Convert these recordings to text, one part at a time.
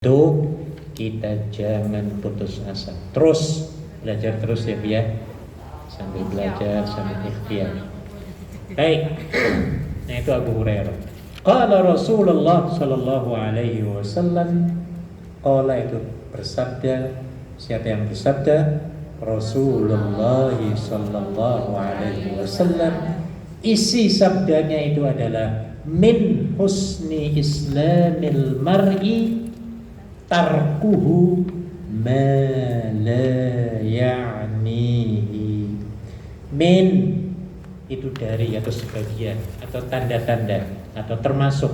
Itu kita jangan putus asa. Terus belajar terus ya Bu ya. Sambil belajar sambil ikhtiar. Baik. Nah itu Abu Hurairah. Qala Rasulullah sallallahu alaihi wasallam. Qala itu bersabda. Siapa yang bersabda? Rasulullah sallallahu alaihi wasallam. Isi sabdanya itu adalah min husni islamil mar'i tarkuhu ma la ya'nihi. Min itu dari atau sebagian atau tanda-tanda atau termasuk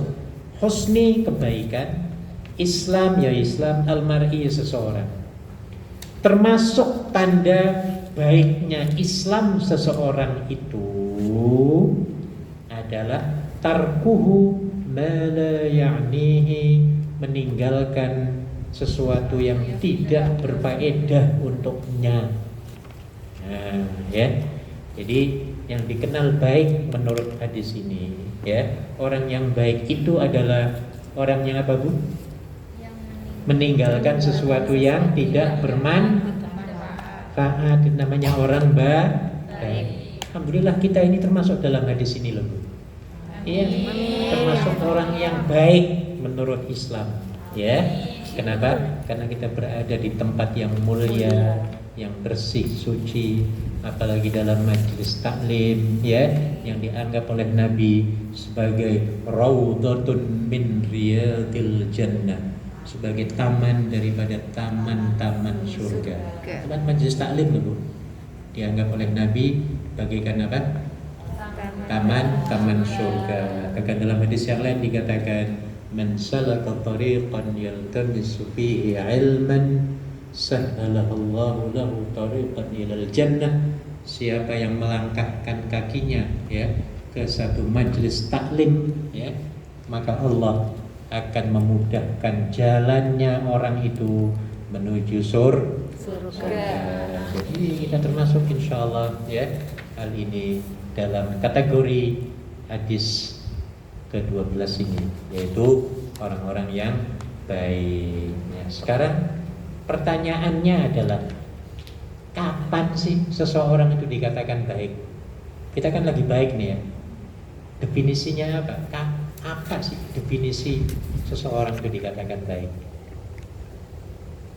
husni kebaikan, Islam ya Islam, al-mar'i seseorang. Termasuk tanda baiknya Islam seseorang itu adalah tarkuhu ma la ya'nihi, meninggalkan sesuatu yang tidak berfaedah untuknya. Nah, ya. Jadi yang dikenal baik menurut hadis ini, ya, orang yang baik itu adalah orang yang apa Bu? Meninggalkan sesuatu yang tidak bermanfaat, namanya orang baik. Alhamdulillah kita ini termasuk dalam hadis ini loh Bu. Iya, termasuk orang yang baik menurut Islam. Ya, kenapa? Karena kita berada di tempat yang mulia, yang bersih, suci, apalagi dalam majelis taklim, ya, yang dianggap oleh Nabi sebagai raudhatun min riyadil jannah, sebagai taman daripada taman-taman surga. Tempat majelis taklim Bu dianggap oleh Nabi bagaikan apa? Taman-taman surga. Bahkan dalam hadis yang lain dikatakan man salaka tariqan yaltamisu fihi ilman sahhalallahu lahu tariqan ilal jannah. Siapa yang melangkahkan kakinya ya ke satu majelis taklim ya, maka Allah akan memudahkan jalannya orang itu menuju surga. Jadi kita termasuk insyaallah ya hal ini dalam kategori hadis ke-12 ini, yaitu orang-orang yang baik. Ya, sekarang pertanyaannya adalah kapan sih seseorang itu dikatakan baik? Kita kan lagi baik nih ya. Definisinya apa? Apa sih definisi seseorang itu dikatakan baik?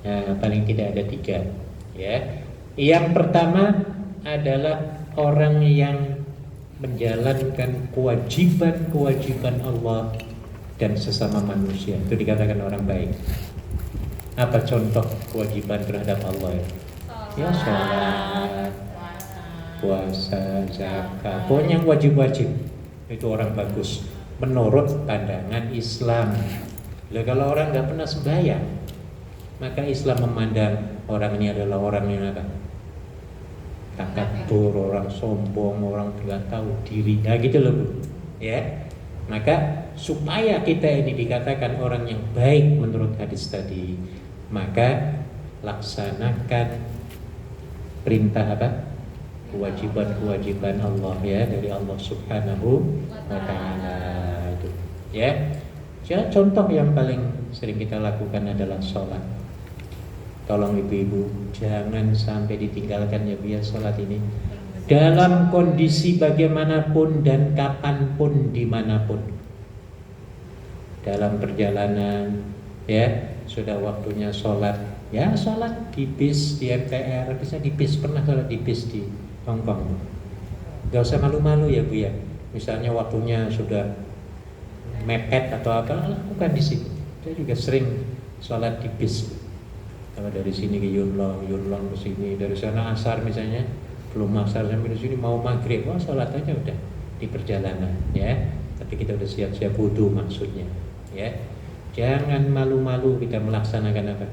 Nah, paling tidak ada 3 ya. Yang pertama adalah orang yang menjalankan kewajiban-kewajiban Allah dan sesama manusia, itu dikatakan orang baik. Apa contoh kewajiban terhadap Allah ya? Ya sholat, puasa, zakat, pokoknya yang wajib-wajib itu orang bagus menurut pandangan Islam. Lah kalau orang nggak pernah sembahyang, maka Islam memandang orang ini adalah orang yang apa? Takabur, orang sombong, orang tidak tahu diri, nah gitu loh Bu. Ya, maka supaya kita ini dikatakan orang yang baik menurut hadis tadi, maka laksanakan perintah apa? Kewajiban-kewajiban Allah ya dari Allah Subhanahu wa taala itu. Ya. Contoh yang paling sering kita lakukan adalah sholat. Tolong ibu-ibu jangan sampai ditinggalkan ya biar sholat ini dalam kondisi bagaimanapun dan kapanpun dimanapun. Dalam perjalanan ya sudah waktunya sholat, ya sholat di bis, di MTR, bisa di bis, pernah sholat di bis di Hongkong. Gak usah malu-malu ya Bu ya. Misalnya waktunya sudah mepet atau apa, lakukan di situ. Saya juga sering sholat di bis. Kalau dari sini ke Yunlong ke sini, dari sana asar misalnya, belum asar sampai di sini mau maghrib, wah sholat aja udah di perjalanan, ya. Tapi kita udah siap-siap wudu maksudnya, ya. Jangan malu-malu kita melaksanakan apa?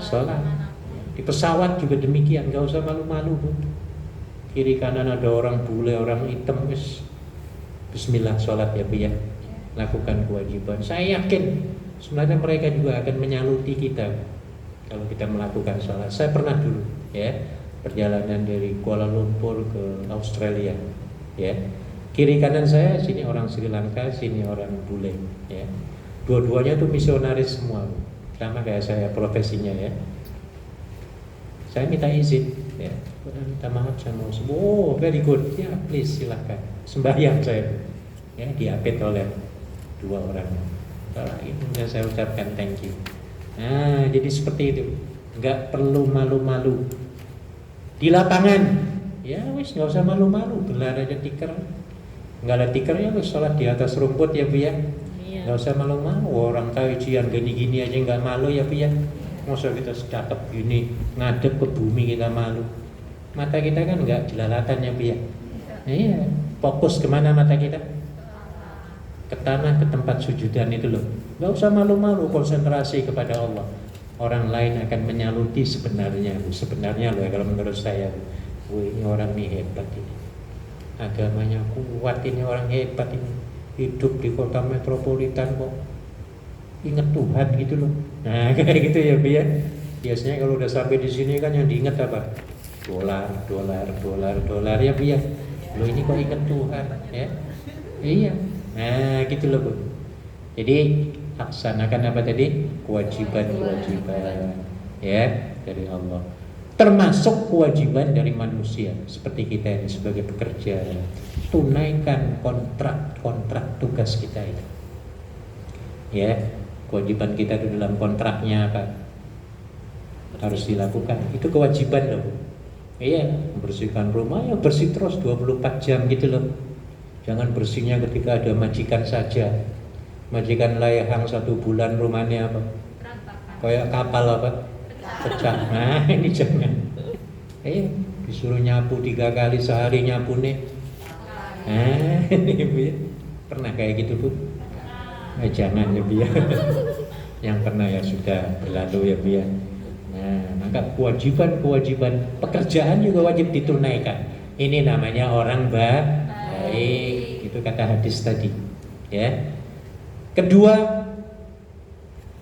Sholat. Di pesawat juga demikian, nggak usah malu-malu Bu. Kiri kanan ada orang bule, orang hitam, Bismillah sholat ya Bu ya. Lakukan kewajiban. Saya yakin sebenarnya mereka juga akan menyaluti kita kalau kita melakukan sholat. Saya pernah dulu ya perjalanan dari Kuala Lumpur ke Australia ya. Kiri kanan saya sini orang Sri Lanka, sini orang bule ya. Dua-duanya tuh misionaris semua. sama kayak saya profesinya ya. Saya minta izin ya, minta maaf saya mau sembuh. Oh very good ya, please silahkan sembahyang saya ya, diapit oleh 2 orang. Kalau itu saya ucapkan thank you. Nah jadi seperti itu, nggak perlu malu-malu di lapangan ya, wis nggak usah malu-malu, gelar aja tikar, nggak ada tikar ya wis sholat di atas rumput ya Bu ya. Nggak usah malu-malu, orang tahu ujian gini-gini aja nggak malu ya Bu ya. Masa kita sedekap gini ngadep ke bumi kita malu? Mata kita kan nggak jelalatan ya Bu ya. Iya, fokus kemana mata kita? Ke tanah, ke tempat sujudan itu loh. Nggak usah malu-malu, konsentrasi kepada Allah. Orang lain akan menyaluti sebenarnya loh kalau menurut saya. Ini orang ini hebat ini, agamanya kuat ini, orang hebat ini, hidup di kota metropolitan kok ingat Tuhan gitu loh. Nah kayak gitu ya Bu ya. Biasanya kalau udah sampai di sini kan yang diingat apa? Dolar ya Bu ya. Loh ini kok ingat Tuhan ya? Iya. Nah gitu loh Bu. Jadi laksanakan apa tadi? Kewajiban ya dari Allah. Termasuk kewajiban dari manusia seperti kita ini sebagai pekerja, tunaikan kontrak tugas kita itu. Ya, kewajiban kita itu dalam kontraknya apa? Harus dilakukan. Itu kewajiban loh. Iya, membersihkan rumah ya bersih terus 24 jam gitu loh. Jangan bersihnya ketika ada majikan saja. Majikan layang 1 bulan rumahnya apa? Kayak kapal apa? Pecah. Nah ini jangan. Disuruh nyapu 3 kali sehari nyapu nih. Ini Bu ya. Pernah kayak gitu Bu? Jangan ya Bu ya. Yang pernah ya sudah berlalu ya Bu ya. Nah maka kewajiban pekerjaan juga wajib ditunaikan. Ini namanya orang baik. Itu kata hadis tadi ya. Kedua,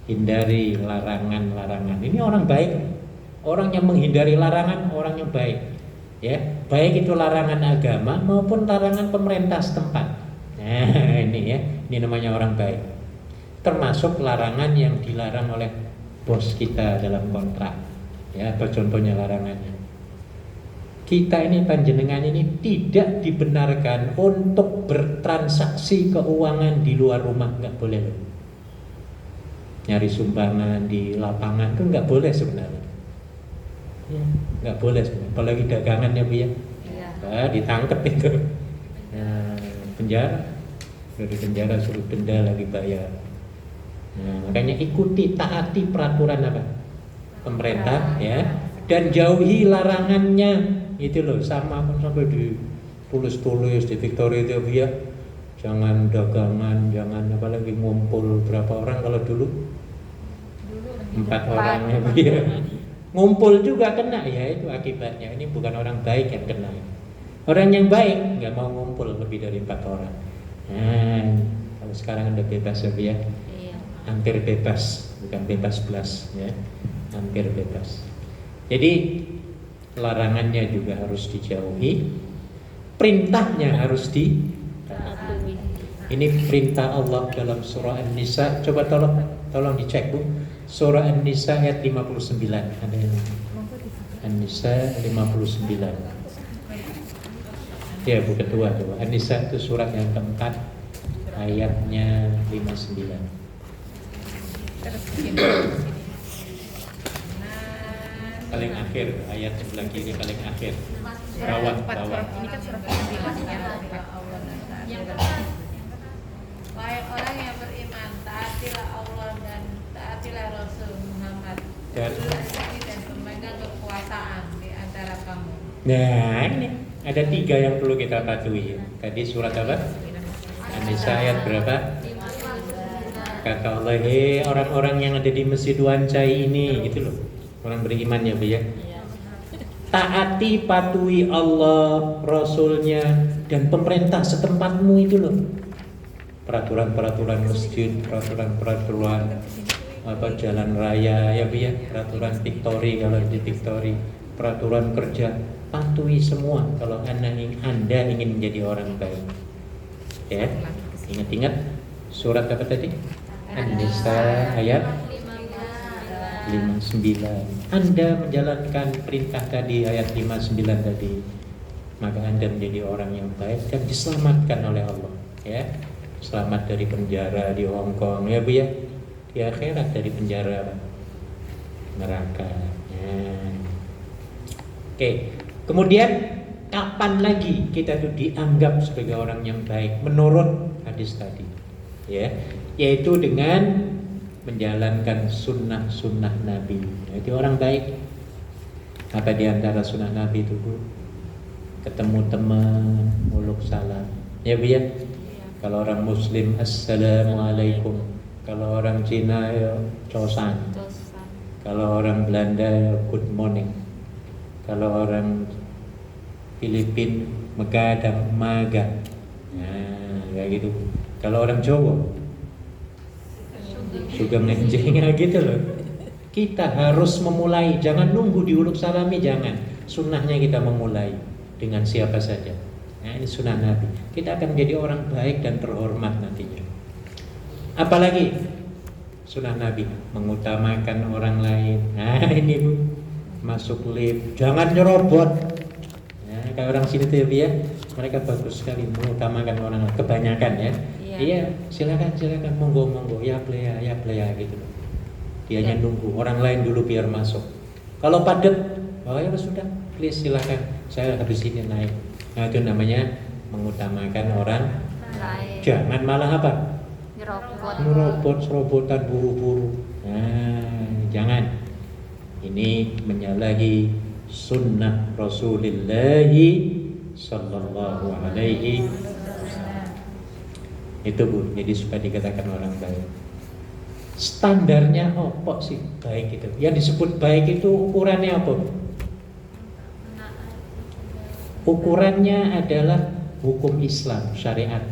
hindari larangan-larangan. Ini orang baik. Orang yang menghindari larangan, orang yang baik. Ya, baik itu larangan agama maupun larangan pemerintah setempat. Nah, ini ya, ini namanya orang baik. Termasuk larangan yang dilarang oleh bos kita dalam kontrak. Ya, contohnya larangannya. Kita ini panjenengan ini tidak dibenarkan untuk bertransaksi keuangan di luar rumah, nggak boleh. Nyari sumbangan di lapangan itu nggak boleh sebenarnya. Nggak boleh sebenarnya. Apalagi dagangan ya Bu ya. Nah, ditangkap itu. Nah, penjara. Dari penjara suruh denda lagi bayar. Nah, makanya ikuti, taati peraturan apa? Pemerintah ya. Dan jauhi larangannya. Itu loh, sama kan sampai ditulis-tulis di Victoria itu ya. Jangan dagangan, jangan apalagi ngumpul berapa orang kalau dulu 4 orang ya. Ngumpul juga kena ya, itu akibatnya. Ini bukan orang baik yang kena. Orang yang baik nggak mau ngumpul lebih dari 4 orang. Nah, kalau sekarang udah bebas ya, hampir bebas, bukan bebas belas ya, hampir bebas. Jadi larangannya juga harus dijauhi, perintahnya harus ditaati. Ini perintah Allah dalam surah An-Nisa. Coba tolong dicek Bu. Surah An-Nisa ayat 59. Ada yang An-Nisa 59. Ya Bu Ketua coba. An-Nisa itu surat yang keempat, ayatnya 59. Paling akhir, ayat sebelah kiri paling akhir. Bawah. Ini kan surah wahai orang yang beriman, taatilah Allah dan taatilah Rasul Muhammad dan pemegang kekuasaan di antara kamu. Nah ini ada 3 yang perlu kita patuhi. Tadi surat apa? An-Nisa ayat berapa? Kata Allah, hei orang-orang yang ada di Masjid Wancai ini, gitu loh. Orang beriman ya Bu ya. Taati, patuhi Allah, Rasulnya, dan pemerintah setempatmu itu loh. Peraturan-peraturan masjid, peraturan-peraturan jalan raya ya Bu ya, peraturan Victory kalau di Victory, peraturan kerja, patuhi semua kalau Anda ingin menjadi orang baik. Ya, ingat-ingat surat apa tadi? An-Nisa ayat 59. Anda menjalankan perintah tadi ayat 59 tadi, maka Anda menjadi orang yang baik dan diselamatkan oleh Allah, ya. Selamat dari penjara di Hong Kong, ya Bu ya. Di akhirat dari penjara neraka. Ya. Oke. Kemudian kapan lagi kita itu dianggap sebagai orang yang baik menurut hadis tadi? Ya, yaitu dengan menjalankan sunnah-sunnah Nabi. Jadi orang baik. Apa di antara sunnah Nabi itu, Bu? Ketemu teman, muluk salam. Ya Bu ya. Kalau orang Muslim, assalamualaikum. Kalau orang Cina ya cosan. Kalau orang Belanda ya good morning. Kalau orang Filipin megadang maga. Nah, kayak gitu. Kalau orang Jawa sugeng nenjing gitu loh. Kita harus memulai, jangan nunggu diuluk salami, jangan. Sunnahnya kita memulai dengan siapa saja. Nah, ini sunnah Nabi. Kita akan menjadi orang baik dan terhormat nantinya. Apalagi sunnah Nabi mengutamakan orang lain. Nah, ini Bu, masuk lift jangan nyerobot. Nah, kayak orang sini tuh ya, mereka bagus sekali mengutamakan orang lain. Kebanyakan ya. Iya, silakan monggo ya playa gitu. Dianya nunggu orang lain dulu biar masuk. Kalau padat, oh ya sudah, please silakan. Saya habis ini naik. Nah, itu namanya mengutamakan orang lain. Jangan malah apa? Nyerobot, buru-buru. Nah, jangan. Ini menyalahi sunnah Rasulullah sallallahu alaihi wasallam. Itu Bu, jadi supaya dikatakan orang baik. Standarnya apa sih baik itu? Yang disebut baik itu ukurannya apa? Ukurannya adalah hukum Islam, syariat.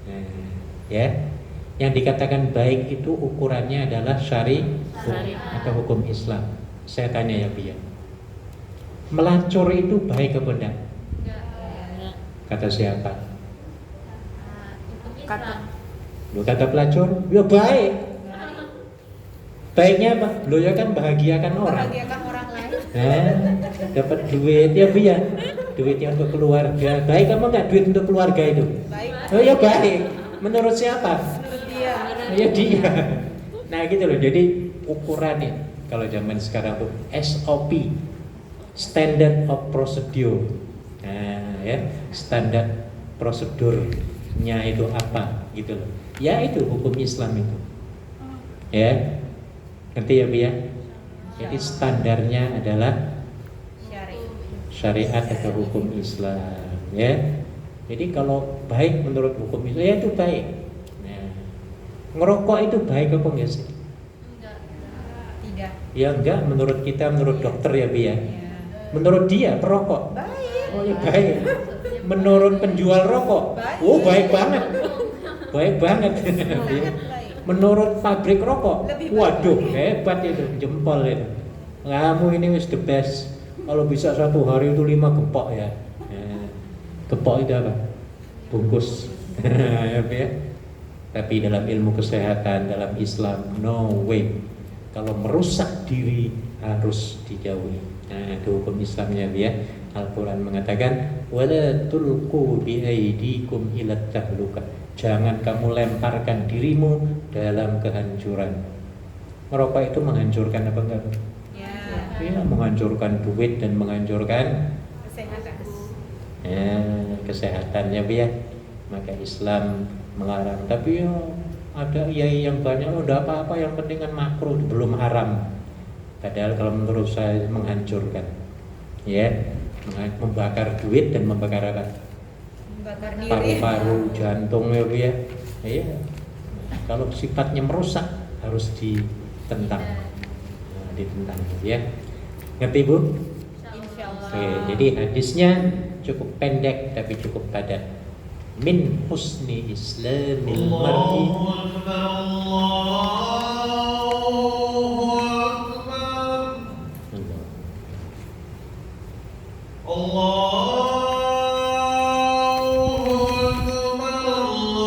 Nah, ya. Yang dikatakan baik itu ukurannya adalah syariat atau hukum Islam. Saya tanya ya Bia. Melacur itu baik apa enggak? Kata siapa? Kata pelacur? Ya baik. Baiknya apa? Lo ya kan bahagiakan orang. Dapat duit ya Bu ya. Duitnya untuk keluarga. Baik apa enggak duit untuk keluarga itu? Baik. Oh ya baik. Menurut siapa? Menurut dia. Ya dia. Nah gitu loh. Jadi ukurannya kalau zaman sekarang tuh SOP, Standard of Procedure. Nah ya, standar prosedurnya itu apa gitu loh. Ya itu hukum Islam itu. Ya. Ngerti ya Bu ya? Jadi standarnya adalah syariat atau hukum Islam, ya. Jadi kalau baik menurut hukum Islam, ya itu baik. Nah, ngerokok itu baik apa enggak sih? Tidak. Ya enggak, menurut kita, menurut dokter ya Bu ya. Menurut dia perokok. Baik. Oh ya baik. Menurut penjual rokok, oh baik banget. Baik banget. Menurut pabrik rokok, waduh hebat itu, jempol itu. Kamu ini wis the best. Kalau bisa satu hari itu 5 gepok ya. Gepok itu apa? Bungkus. Ya. Tapi dalam ilmu kesehatan, dalam Islam, no way. Kalau merusak diri harus dijauhi. Nah, itu hukum Islamnya ya. Al-Quran mengatakan, wala tulqu biaidikum ila tahluka. Jangan kamu lemparkan dirimu dalam kehancuran. Merokok itu menghancurkan apa enggak? Ya, menghancurkan duit dan menghancurkan kesehatannya Bu ya. Maka Islam melarang. Tapi ya ada yang banyak udah apa-apa yang penting kan makruh, belum haram. Padahal kalau menurut saya menghancurkan. Ya, membakar duit dan membakar apa? Paru-paru, jantung ya Bu ya. Iya. Kalau sifatnya merusak harus ditentang. Nah, ditentang ya. Ngerti Bu? Insyaallah. Oke, jadi hadisnya cukup pendek tapi cukup padat. Min husni islamil mar'i